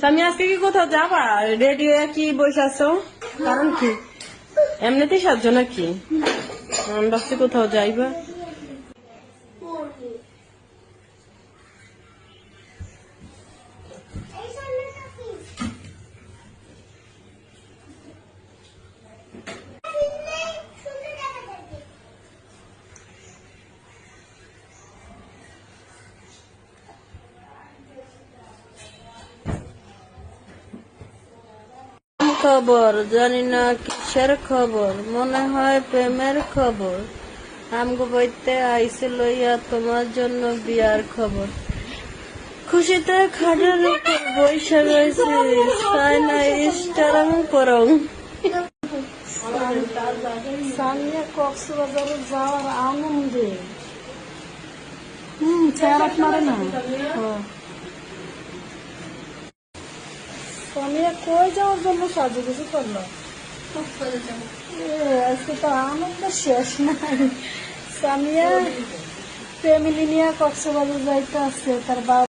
সামি আজকে কি কোথাও যাবা? রেডি হয়ে কি বসে আছো? কারণ কি? এমনিতেই সাজছ নাকি? আমি ভাবছি কোথাও যাইবা। খবর জানি না কিসের খবর, মনে হয় প্রেমের খবর। আমগো বইতে আইসে লইয়া তোমার জন্য বিয়ার খবর। খুশিতে খাটের উপর বৈশা রয়েছে, সাইনা ইস্টারং করং। সামিয়া কক্সবাজারে যাওয়ার আনন্দে চেহারা মারে না। সামিয়া কই যাওয়ার জন্য সাজুগুজু করলো? আজকে তো আনন্দ শেষ নাই। সামিয়া ফ্যামিলি নিয়ে কক্সবাজার যাইতে আছে, তার বাবা